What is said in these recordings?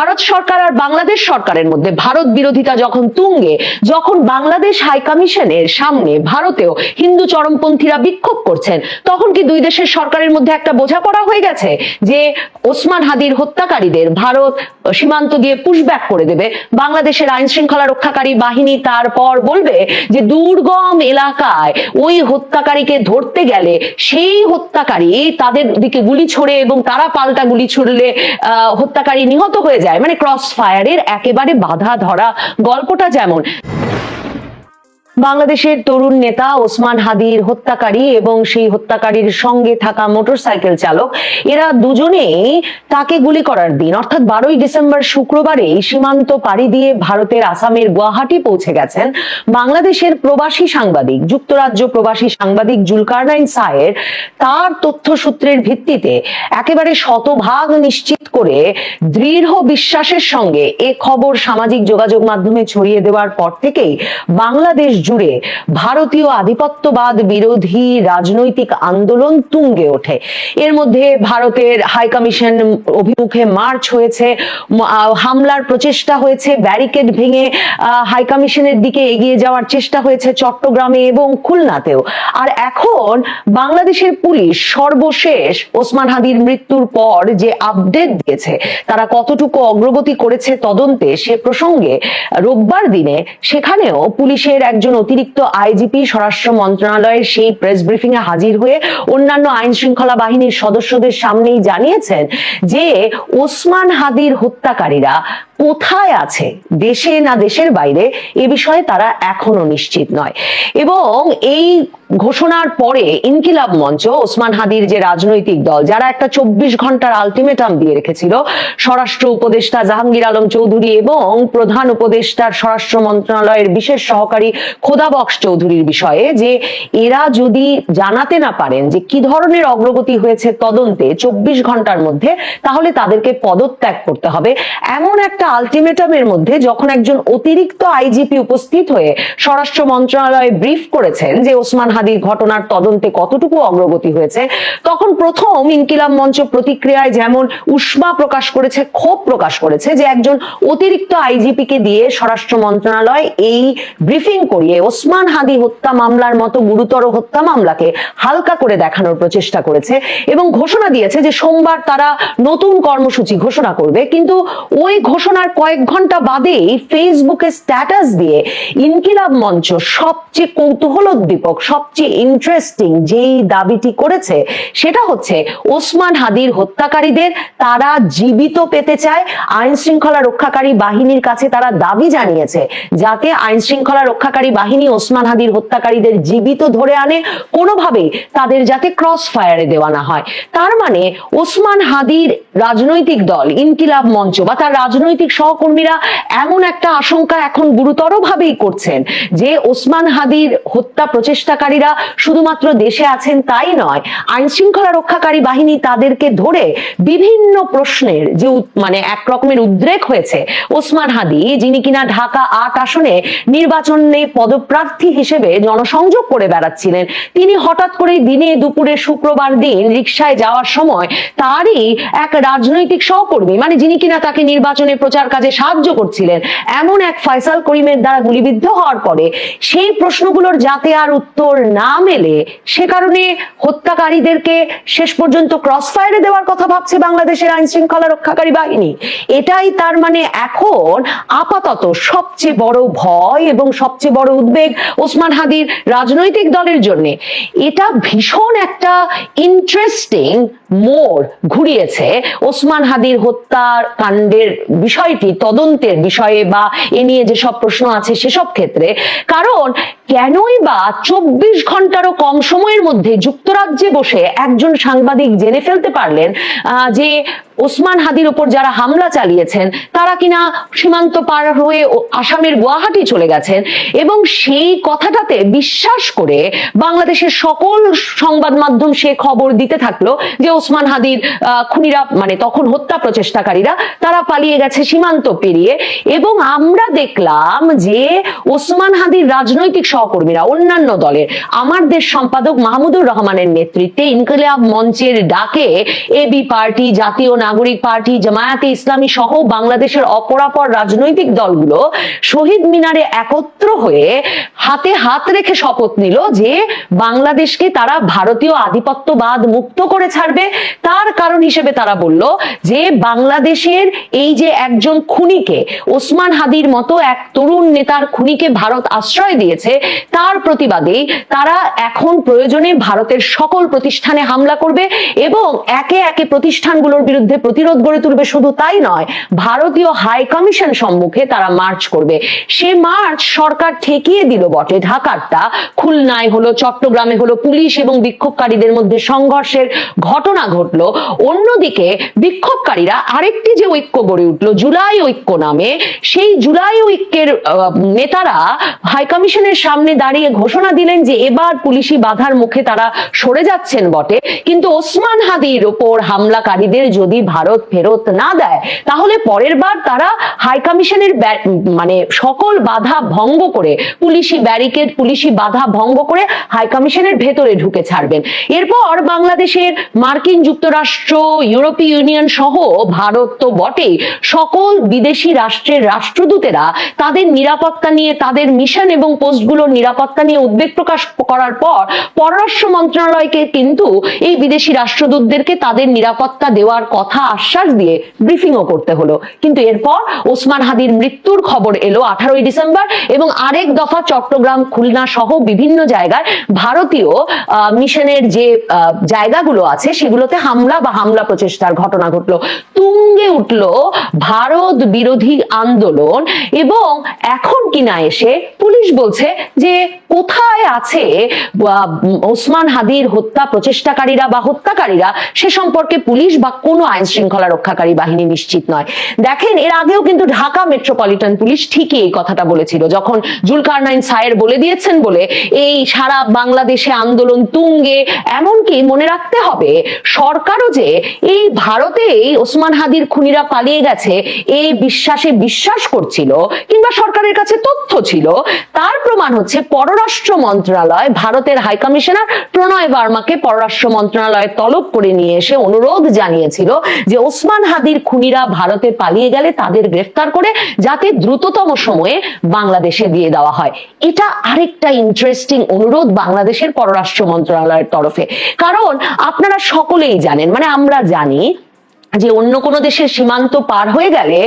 ভারত সরকার আর বাংলাদেশ সরকারের মধ্যে ভারত বিরোধিতা যখন তুঙ্গে, যখন বাংলাদেশ হাই কমিশনের সামনে ভারতেও হিন্দু চরমপন্থীরা বিক্ষোভ করছেন, তখন কি দুই দেশের সরকারের মধ্যে একটা বোঝাপড়া হয়ে গেছে যে ওসমান হাদির হত্যাকারীদের ভারত সীমান্ত দিয়ে পুশব্যাক করে দেবে? বাংলাদেশের আইন শৃঙ্খলা রক্ষাকারী বাহিনী তারপর বলবে যে দুর্গম এলাকায় ওই হত্যাকারীকে ধরতে গেলে সেই হত্যাকারী তাদের দিকে গুলি ছোড়ে এবং তারা পাল্টা গুলি ছুড়লে হত্যাকারী নিহত হয়ে যায়। মানে ক্রস ফায়ারের একেবারে বাধা ধরা গল্পটা যেমন বাংলাদেশের তরুণ নেতা ওসমান হাদির হত্যাকারী এবং সেই হত্যাকারীর সঙ্গে থাকা মোটরসাইকেল চালক, এরা দুজনেই তাকে গুলি করার দিন অর্থাৎ 12ই ডিসেম্বর শুক্রবারে সীমান্ত পাড়ি দিয়ে ভারতের আসামের গুয়াহাটি পৌঁছে গেছেন বাংলাদেশের প্রবাসী সাংবাদিক, যুক্তরাজ্য প্রবাসী সাংবাদিক জুলকারনাইন সাহের। তার তথ্যসূত্রের ভিত্তিতে একেবারে শতভাগ নিশ্চিত করে দৃঢ় বিশ্বাসের সঙ্গে এ খবর সামাজিক যোগাযোগ মাধ্যমে ছড়িয়ে দেওয়ার পর থেকেই বাংলাদেশ জুড়ে ভারতীয় আধিপত্যবাদ বিরোধী রাজনৈতিক আন্দোলন তুঙ্গে ওঠে। এর মধ্যে ভারতের হাই কমিশন অভিমুখে মার্চ হয়েছে, হামলার প্রচেষ্টা হয়েছে, ব্যারিকেড ভেঙে হাই কমিশনের দিকে এগিয়ে যাওয়ার চেষ্টা হয়েছে চট্টগ্রামে এবং খুলনাতেও। আর এখন বাংলাদেশের পুলিশ সর্বশেষ ওসমান হাদির মৃত্যুর পর যে আপডেট দিয়েছে, তারা কতটুকু অগ্রগতি করেছে তদন্তে, সে প্রসঙ্গে রোববার দিনে সেখানেও পুলিশের একজন অতিরিক্ত আইজিপি স্বরাষ্ট্র মন্ত্রণালয়ের সেই প্রেস ব্রিফিং এ হাজির হয়ে অন্যান্য আইন শৃঙ্খলা বাহিনীর সদস্যদের সামনেই জানিয়েছেন যে ওসমান হাদির হত্যাকারীরা কোথায় আছে, দেশে না দেশের বাইরে, এ বিষয়ে তারা এখনো নিশ্চিত নয়। এবং এই ঘোষণার পরে ইনকিলাব মঞ্চ, ওসমান হাদির যে রাজনৈতিক দল, যারা একটা 24 ঘন্টার আলটিমেটাম দিয়ে রেখেছিল স্বরাষ্ট্র উপদেষ্টা জাহাঙ্গীর আলম চৌধুরী এবং প্রধান উপদেষ্টার স্বরাষ্ট্র মন্ত্রণালয়ের বিশেষ সহকারী খোদা বক্স চৌধুরীর বিষয়ে, যে এরা যদি জানাতে না পারেন যে কি ধরনের অগ্রগতি হয়েছে তদন্তে 24 ঘন্টার মধ্যে, তাহলে তাদেরকে পদত্যাগ করতে হবে। এমন একটা আলটিমেটামের মধ্যে যখন একজন অতিরিক্ত আইজিপি উপস্থিত হয়ে স্বরাষ্ট্র মন্ত্রণালয়ে ব্রিফ করেছেন যে ওসমান হাদির ঘটনার তদন্তে কতটুকু অগ্রগতি হয়েছে, তখন প্রথম ইনকিলাব মঞ্চ প্রতিক্রিয়ায় যেমন উষ্মা প্রকাশ করেছে, ক্ষোভ প্রকাশ করেছে যে একজন অতিরিক্ত আইজিপি কে দিয়ে স্বরাষ্ট্র মন্ত্রণালয় এই ব্রিফিং করিয়ে ওসমান হাদি হত্যা মামলার মতো গুরুতর হত্যা মামলাকে হালকা করে দেখানোর প্রচেষ্টা করেছে এবং ঘোষণা দিয়েছে যে সোমবার তারা নতুন কর্মসূচি ঘোষণা করবে। কিন্তু ওই ঘোষণার কয়েক ঘন্টা বাদেই ফেসবুকে স্ট্যাটাস দিয়ে ইনকিলাব মঞ্চ সবচেয়ে কৌতূহলোদ্দীপক, সবচেয়ে ইন্টারেস্টিং যেই দাবিটি করেছে, সেটা হচ্ছে ওসমান হাদির হত্যাকারীদের তারা জীবিত পেতে চায়। আইন শৃঙ্খলা রক্ষাকারী বাহিনীর কাছে তারা দাবি জানিয়েছে যাতে আইন শৃঙ্খলা রক্ষাকারী বাহিনী ওসমান হাদির হত্যাকারীদের জীবিত ধরে আনে, কোনোভাবেই তাদের যাতে ক্রস ফায়ারে দেওয়া না হয়। তার মানে ওসমান হাদির রাজনৈতিক দল ইনকিলাব মঞ্চ বা তার রাজনৈতিক সহকর্মীরা এমন একটা আশঙ্কা এখন গুরুতর ভাবেই করছেন যে ওসমান হাদির হত্যা প্রচেষ্টাকারীরা শুধুমাত্র দেশে আছেন তাই নয়, আইন শৃঙ্খলা রক্ষাকারী বাহিনী তাদেরকে ধরে বিভিন্ন প্রশ্নের যে মানে একরকমের উদ্রেক হয়েছে। ওসমান হাদি, যিনি কিনা ঢাকা 8 আসনে নির্বাচনে পদপ্রার্থী হিসেবে জনসংযোগ করে বেড়াচ্ছিলেন, তিনি হঠাৎ করে দিনে দুপুরে শুক্রবার দিন রিকশায় যাওয়ার সময় তারই এক রাজনৈতিক সহকর্মী, মানে যিনি কিনা তাকে নির্বাচনে প্রচার কাজে সাহায্য করছিলেন, এমন এক ফয়সাল করিমের দ্বারা গুলিবিদ্ধ হওয়ার পরে সেই প্রশ্নগুলোর যাতে আর উত্তর না মেলে, সে কারণে হত্যাকারীদেরকে শেষ পর্যন্ত ক্রস ফায়ারে দেওয়ার কথা ভাবছে বাংলাদেশের আইন শৃঙ্খলা রক্ষাকারী বাহিনী। এটাই তার মানে এখন আপাতত সবচেয়ে বড় ভয় এবং সবচেয়ে বড় উদ্বেগ ওসমান হাদির রাজনৈতিক দলের জন্য। এটা ভীষণ একটা ইন্টারেস্টিং মোড় ঘুরিয়েছে ওসমান হাদির হত্যার কাণ্ডের বিষয়টি তদন্তের বিষয়ে বা এ নিয়ে যেসব প্রশ্ন আছে সেসব ক্ষেত্রে। কারণ কেনই বা 24 ঘন্টারও কম সময়ের মধ্যে যুক্তরাজ্যে বসে একজন সাংবাদিক জেনে ফেলতে পারলেন যে ওসমান হাদির উপর যারা হামলা চালিয়েছেন তারা কিনা সীমান্ত পার হয়ে আসামের গুয়াহাটি চলে গেছেন, এবং সেই কথাটাতে বিশ্বাস করে বাংলাদেশের সকল সংবাদ মাধ্যম সে খবর দিতে থাকলো যে ওসমান হাদির খুনিরা, মানে তখন হত্যা প্রচেষ্টাকারীরা, তারা পালিয়ে গেছে সীমান্ত পেরিয়ে। এবং আমরা দেখলাম যে ওসমান হাদির রাজনৈতিক সহকর্মীরা, অন্যান্য দলের আমার দেশ সম্পাদক মাহমুদুর রহমানের নেতৃত্বে ইনকিলাব মঞ্চের ডাকে এবি পার্টি, জাতীয় নাগরিক পার্টি, জামায়াতে ইসলামী সহ বাংলাদেশের অপরাপর রাজনৈতিক দলগুলো শহীদ মিনারে একত্র হয়ে হাতে হাত রেখে শপথ নিল যে বাংলাদেশকে তারা ভারতীয় আধিপত্যবাদ মুক্ত করে ছাড়বে। তার কারণ হিসেবে তারা বলল যে বাংলাদেশের এই যে একজন খুনিকে, ওসমান হাদির মতো এক তরুণ নেতার খুনিকে ভারত আশ্রয় দিয়েছে, তার প্রতিবাদে তারা এখন প্রয়োজনে ভারতের সকল প্রতিষ্ঠানে হামলা করবে এবং একে একে প্রতিষ্ঠানগুলোর বিরুদ্ধে প্রতিরোধ গড়ে তুলবে। শুধু তাই নয়, ভারতীয় হাই কমিশন সম্মুখে তারা মার্চ করবে। সে মার্চ সরকার ঠেকিয়ে দিল বটে। ঢাকারটা, খুলনায় হলো, চট্টগ্রামে হলো, পুলিশ এবং বিক্ষোভকারীদের মধ্যে সংঘর্ষের ঘটনা ঘটলো। অন্যদিকে বিক্ষোভকারীরা আরেকটি যে ঐক্য গড়ে উঠলো জুলাই ঐক্য নামে, সেই জুলাই ঐক্যের নেতারা হাইকমিশনের সামনে দাঁড়িয়ে ঘোষণা দিলেন যে এবার পুলিশি বাধার মুখে তারা সরে যাচ্ছেন বটে, কিন্তু ওসমান হাদির ওপর হামলাকারীদের যদি ভারত ফেরত না দেয় তাহলে পরের বার তারা হাইকমিশনের মানে সকল বাধা ভঙ্গ করে, পুলিশি ব্যারিকেড, পুলিশি বাধা ভঙ্গ করে হাইকমিশনের ভেতরে ঢুকে ছাড়বেন। এরপর বাংলাদেশের মার্কিন যুক্তরাষ্ট্র, ইউরোপীয় ইউনিয়ন সহ ভারত তো বটেই, সকল বিদেশি রাষ্ট্রের রাষ্ট্রদূতেরা তাদের নিরাপত্তা নিয়ে, তাদের মিশন এবং পোস্টগুলোর নিরাপত্তা নিয়ে উদ্বেগ প্রকাশ করার পর পররাষ্ট্র মন্ত্রণালয়কে কিন্তু এই বিদেশি রাষ্ট্রদূতদেরকে তাদের নিরাপত্তা দেওয়ার কথা আশ্বাস দিয়ে ব্রিফিংও করতে হলো। কিন্তু এরপর ওসমান হাদির মৃত্যুর খবর এলো 18ই ডিসেম্বর এবং আরেক দফা চট্টগ্রাম, খুলনা সহ বিভিন্ন জায়গায় ভারতীয় মিশনের যে জায়গাগুলো আছে সেগুলোতে হামলা বা হামলা প্রচেষ্টার ঘটনা ঘটলো। তুঙ্গে উঠলো ভারত বিরোধী আন্দোলন এবং এখন কিনা এসে পুলিশ বলছে যে কোথায় আছে ওসমান হাদির হত্যা প্রচেষ্টাকারীরা বা হত্যাকারীরা সে সম্পর্কে পুলিশ বা কোনো আইন শৃঙ্খলা রক্ষাকারী বাহিনী নিশ্চিত নয়। দেখেন, এর আগেও কিন্তু ঢাকা মেট্রোপলিটন পুলিশ ঠিকই এই কথাটা বলেছিল, যখন জুলকারনাইন সায়ের বলে দিয়েছেন বলে এই সারা বাংলাদেশে আন্দোলন তুঙ্গে। এমনকি মনে রাখতে হবে সরকারও যে এই ভারতে ওসমান হাদির খুনিরা পালিয়ে গেছে এই বিশ্বাসে বিশ্বাস করছিল কিংবা সরকারের কাছে তথ্য ছিল, তার প্রমাণ হচ্ছে পররাষ্ট্র মন্ত্রণালয় ভারতের হাই কমিশনার প্রণয় বার্মাকে পররাষ্ট্র মন্ত্রণালয়ে তলব করে নিয়ে এসে অনুরোধ জানিয়েছিল যে ওসমান হাদির খুনিরা ভারতে পালিয়ে গেলে তাদের গ্রেফতার করে যাতে দ্রুততম সময়ে বাংলাদেশে দিয়ে দেওয়া হয়। এটা আরেকটা ইন্টারেস্টিং অনুরোধ বাংলাদেশের পররাষ্ট্র মন্ত্রণালয়ের তরফে। কারণ আপনারা সকলেই জানেন, মানে আমরা জানি যে অন্য কোনো দেশের সীমান্ত পার হয়ে গেলে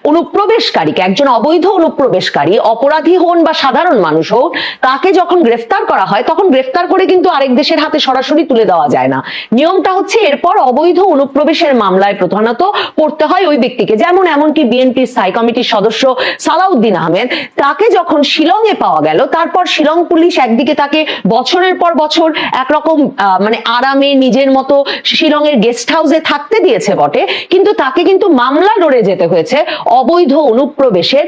অনুপ্রবেশকারীকে, একজন অবৈধ অনুপ্রবেশকারী, অপরাধী হন বা সাধারণ মানুষ হোক, তাকে যখন গ্রেফতার করা হয় তখন গ্রেফতার করে কিন্তু আরেক দেশের হাতে সরাসরি তুলে দেওয়া যায় না। নিয়মটা হচ্ছে এরপর অবৈধ অনুপ্রবেশের মামলায় প্রধানত পড়তে হয় ওই ব্যক্তিকে। যেমন এমনকি বিএনপির স্থায়ী কমিটির সদস্য সালাউদ্দিন আহমেদ, তাকে যখন শিলংয়ে পাওয়া গেল, তারপর শিলং পুলিশ একদিকে তাকে বছরের পর বছর একরকম মানে আরামে নিজের মতো শিলংয়ের গেস্ট হাউসে থাকতে দিয়েছে বটে, কিন্তু তাকে কিন্তু মামলা লড়ে যেতে হয়েছে অবৈধ অনুপ্রবেশের,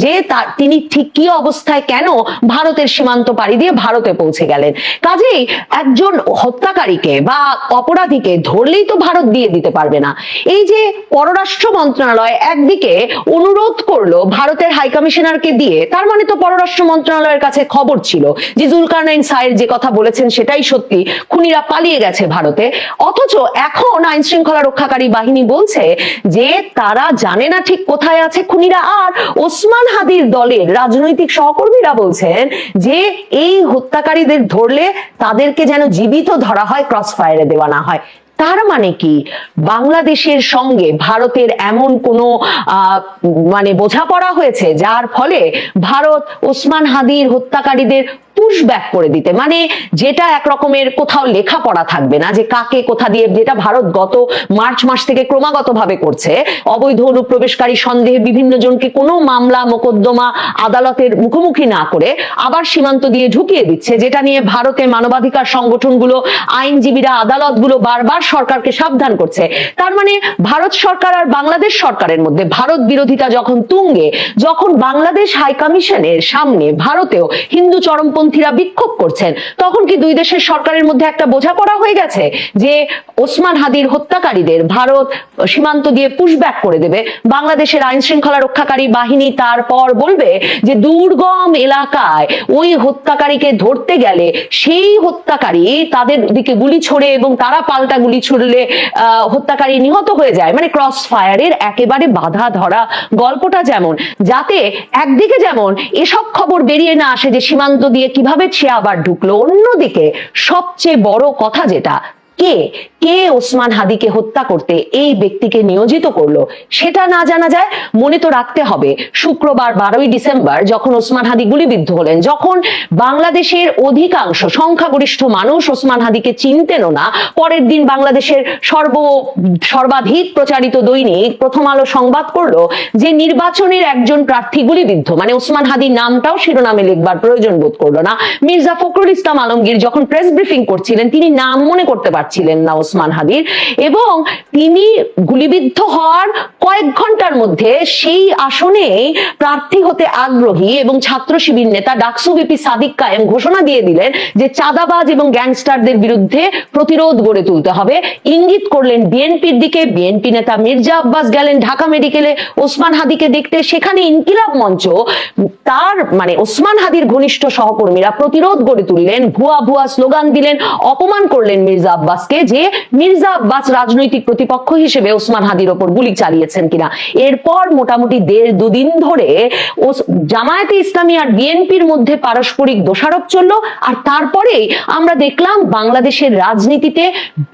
যে তিনি ঠিক কি অবস্থায় কেন ভারতের সীমান্ত পাড়ি দিয়ে ভারতে পৌঁছে গেলেন। কাজেই একজন হত্যাকারীকে বা অপরাধীকে ধরলেই তো ভারত দিয়ে দিতে পারবে না। এই যে পররাষ্ট্র মন্ত্রণালয় একদিকে অনুরোধ করলো ভারতের হাই কমিশনারকে দিয়ে, তার মানে তো পররাষ্ট্র মন্ত্রণালয়ের কাছে খবর ছিল যে জুলকারনাইন সায়ের যে কথা বলেছেন সেটাই সত্যি, খুনিরা পালিয়ে গেছে ভারতে। অথচ এখন আইন শৃঙ্খলা রক্ষাকারী বাহিনী বলছে যে তারা জানে না ঠিক কোথায় আছে খুনিরা। আর ওসমান হাদির দলের রাজনৈতিক সহকর্মীরা বলছেন যে এই হত্যাকারীদের ধরলে তাদেরকে যেন জীবিত ধরা হয়, ক্রস ফায়ারে দেওয়া না হয়। তার মানে কি বাংলাদেশের সঙ্গে ভারতের এমন কোনো মানে বোঝাপড়া হয়েছে যার ফলে ভারত ওসমান হাদির হত্যাকারীদের পুশব্যাক করে দিতে, মানে যেটা একরকমের কোথাও লেখাপড়া থাকবে না যে কাকে কোথা দিয়ে, যেটা ভারত গত মার্চ মাস থেকে ক্রমাগত ভাবে করছে, অবৈধ অনুপ্রবেশকারী সন্দেহে বিভিন্ন জনকে কোনো মামলা মোকদ্দমা আদালতের মুখোমুখি না করে আবার সীমান্ত দিয়ে ঢুকিয়ে দিচ্ছে, যেটা নিয়ে ভারতের মানবাধিকার সংগঠনগুলো, আইনজীবীরা, আদালতগুলো বারবার সরকারকে সাবধান করছে। তার মানে ভারত সরকার আর বাংলাদেশ সরকারের মধ্যে ভারত বিরোধিতা যখন তুঙ্গে, যখন বাংলাদেশ হাই কমিশনের সামনে ভারতেও হিন্দু চরমপন্থী বামপন্থীরা বিক্ষোভ করছেন, তখন কি দুই দেশের সরকারের মধ্যে একটা বোঝাপড়া হয়ে গেছে যে ওসমান হাদির হত্যাকারীদের ভারত সীমান্ত দিয়ে পুশব্যাক করে দেবে? বাংলাদেশের আইন শৃঙ্খলা রক্ষাকারী বাহিনী তারপর বলবে যে দুর্গম এলাকায় ওই হত্যাকারীকে ধরতে গেলে সেই হত্যাকারী তাদের দিকে গুলি ছোড়ে এবং তারা পাল্টা গুলি ছুড়লে হত্যাকারী নিহত হয়ে যায়। মানে ক্রস ফায়ারের একেবারে বাধা ধরা গল্পটা, যেমন যাতে একদিকে যেমন এসব খবর বেরিয়ে না আসে যে সীমান্ত দিয়ে কিভাবে সে আবার ঢুকলো, অন্যদিকে সবচেয়ে বড় কথা যেটা, কে কে ওসমান হাদিকে হত্যা করতে এই ব্যক্তিকে নিয়োজিত করলো সেটা না জানা যায়। মনে তো রাখতে হবে শুক্রবার 12ই ডিসেম্বর যখন ওসমান হাদি গুলিবিদ্ধ হলেন, যখন বাংলাদেশের অধিকাংশ সংখ্যাগরিষ্ঠ মানুষ ওসমান হাদিকে চিনতেনও না, পরের দিন বাংলাদেশের সর্বাধিক প্রচারিত দৈনিক প্রথম আলো সংবাদ করলো যে নির্বাচনের একজন প্রার্থী গুলিবিদ্ধ, মানে ওসমান হাদির নামটাও শিরোনামে লিখবার প্রয়োজন বোধ করলো না। মির্জা ফখরুল ইসলাম আলমগীর যখন প্রেস ব্রিফিং করছিলেন তিনি নাম মনে করতে পারছিলেন না ওসমান হাদির, এবং তিনি গুলিবিদ্ধ হওয়ার কয়েক ঘন্টার মধ্যে সেই আসনে প্রার্থী হতে আগ্রহী এবং ছাত্র শিবির নেতা ডাকসু ভিপি সাদিক কায়েম ঘোষণা দিয়ে দিলেন যে চাঁদাবাজ এবং গ্যাংস্টারদের বিরুদ্ধে প্রতিরোধ গড়ে তুলতে হবে। ইঙ্গিত করলেন বিএনপির দিকে। বিএনপি নেতা মির্জা আব্বাস গেলেন ঢাকা মেডিকেলে ওসমান হাদিকে দেখতে, সেখানে ইনকিলাব মঞ্চ তার মানে ওসমান হাদির ঘনিষ্ঠ সহকর্মীরা প্রতিরোধ গড়ে তুললেন, ভুয়া ভুয়া স্লোগান দিলেন, অপমান করলেন মির্জা আব্বাসকে যে মির্জা আব্বাস রাজনৈতিক প্রতিপক্ষ হিসেবে ওসমান হাদির ওপর গুলি চালিয়েছেন কিনা। এরপর মোটামুটি দুদিন ধরে জামায়াতে ইসলামী আর বিএনপির মধ্যে পারস্পরিক দোষারোপ চললো, আর তারপরেই আমরা দেখলাম বাংলাদেশের রাজনীতিতে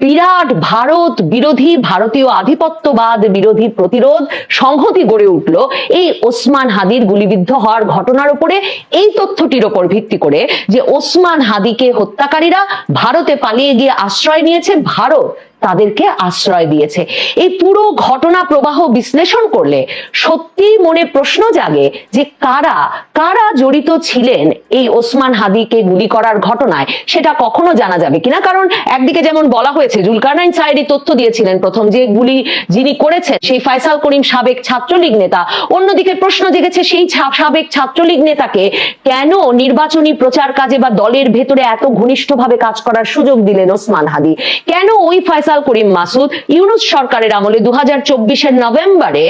বিরাট ভারত বিরোধী, ভারতীয় আধিপত্যবাদ বিরোধী প্রতিরোধ সংহতি গড়ে উঠলো এই ওসমান হাদির গুলিবিদ্ধ হওয়ার ঘটনার উপরে। এই তথ্যটির উপর ভিত্তি করে যে ওসমান হাদিকে হত্যাকারীরা ভারতে পালিয়ে গিয়ে আশ্রয় নিয়েছে, ভারত তাদেরকে আশ্রয় দিয়েছে। এই পুরো ঘটনা প্রবাহ বিশ্লেষণ করলে সত্যি মনে প্রশ্ন জাগে যে কারা কারা জড়িত ছিলেন এই ওসমান হাদিকে গুলি করার ঘটনায়, সেটা কখনো জানা যাবে কিনা। কারণ একদিকে যেমন বলা হয়েছে জুলকারনাইন সাঈদী তথ্য দিয়েছিলেন প্রথম যে গুলি যিনি করেছেন সেই ফয়সাল করিম সাবেক ছাত্রলীগ নেতা, অন্যদিকে প্রশ্ন জেগেছে সেই সাবেক ছাত্রলীগ নেতাকে কেন নির্বাচনী প্রচার কাজে বা দলের ভেতরে এত ঘনিষ্ঠভাবে কাজ করার সুযোগ দিলেন ওসমান হাদি, কেন ওই ফয়সাল করিম মাসুদ ইউনূস সরকারের আমলে 2024-এর নভেম্বরে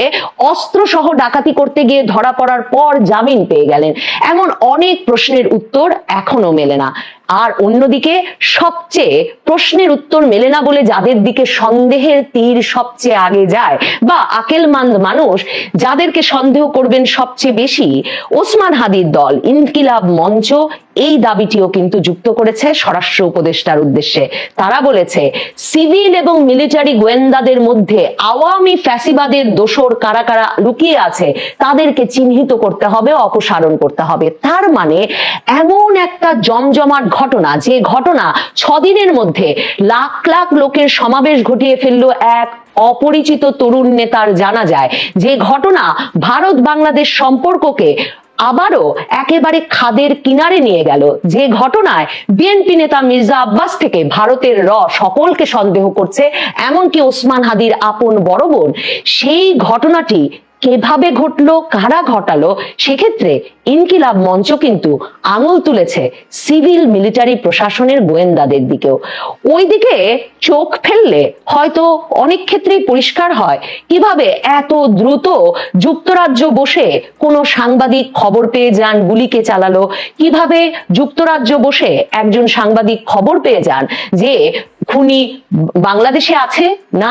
অস্ত্র সহ ডাকাতি করতে গিয়ে ধরা পড়ার পর জামিন পেয়ে গেলেন। এমন অনেক প্রশ্নের উত্তর এখনো মেলে না। আর অন্যদিকে সবচেয়ে প্রশ্নের উত্তর মেলে না বলে যাদের দিকে সন্দেহের তীর সবচেয়ে আগে যায় বা আকেলমন্দ মানুষ যাদেরকে সন্দেহ করবেন সবচেয়ে বেশি, ওসমান হাদির দল ইনকিলাব মঞ্চ এই দাবিটিও কিন্তু যুক্ত করেছে স্বরাষ্ট্র উপদেষ্টার উদ্দেশ্যে। তারা বলেছে সিভিল এবং মিলিটারি গোয়েন্দাদের মধ্যে আওয়ামী ফ্যাসিবাদের দোসর কারা কারা লুকিয়ে আছে তাদেরকে চিহ্নিত করতে হবে, অপসারণ করতে হবে। তার মানে এমন একটা জমজমাট ঘটনা, যে ঘটনা 6 দিনের মধ্যে লাখ লাখ লোকের সমাবেশ ঘটিয়ে ফেললো এক অপরিচিত তরুণ নেতার জানা যায়, যে ঘটনা ভারত বাংলাদেশ সম্পর্ককে আবারও একেবারে খাদের কিনারে নিয়ে গেল, যে ঘটনায় বিএনপি নেতা মির্জা আব্বাস থেকে ভারতের সকলকে সন্দেহ করছে, এমনকি ওসমান হাদির আপন বড় বোন। সেই ঘটনাটি কিভাবে ঘটলো, কারা ঘটালো, সেক্ষেত্রে ইনকিলাব মঞ্চ কিন্তু আঙুল তুলেছে সিভিল মিলিটারি প্রশাসনের গোয়েন্দাদের দিকেও। ওইদিকে চোখ ফেললে হয়তো অনেক ক্ষেত্রেই পরিষ্কার হয় কিভাবে এত দ্রুত যুক্তরাজ্য বসে কোনো সাংবাদিক খবর পেয়ে যান, গুলিকে চালালো, কিভাবে যুক্তরাজ্য বসে একজন সাংবাদিক খবর পেয়ে যান যে খুনি বাংলাদেশে আছে না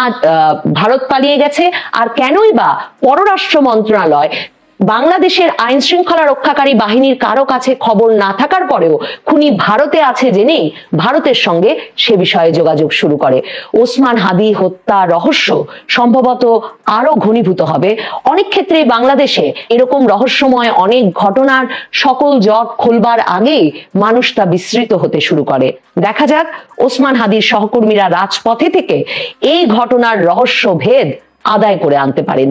ভারত পালিয়ে গেছে, আর কেনই বা পররাষ্ট্র মন্ত্রণালয় বাংলাদেশের আইন শৃঙ্খলা রক্ষাকারী বাহিনীর কারো কাছে খবর না থাকার পরেও খুনি ভারতে আছে জেনেই ভারতের সঙ্গে সে বিষয়ে যোগাযোগ শুরু করে। ওসমান হাদি হত্যা রহস্য সম্ভবত আরো ঘনীভূত হবে। অনেক ক্ষেত্রে বাংলাদেশে এরকম রহস্যময় অনেক ঘটনার সকল জট খুলবার আগেই মানুষ তা বিস্মৃত হতে শুরু করে। দেখা যাক ওসমান হাদির সহকর্মীরা রাজপথে থেকে এই ঘটনার রহস্য ভেদ আদায় করে আনতে পারেন।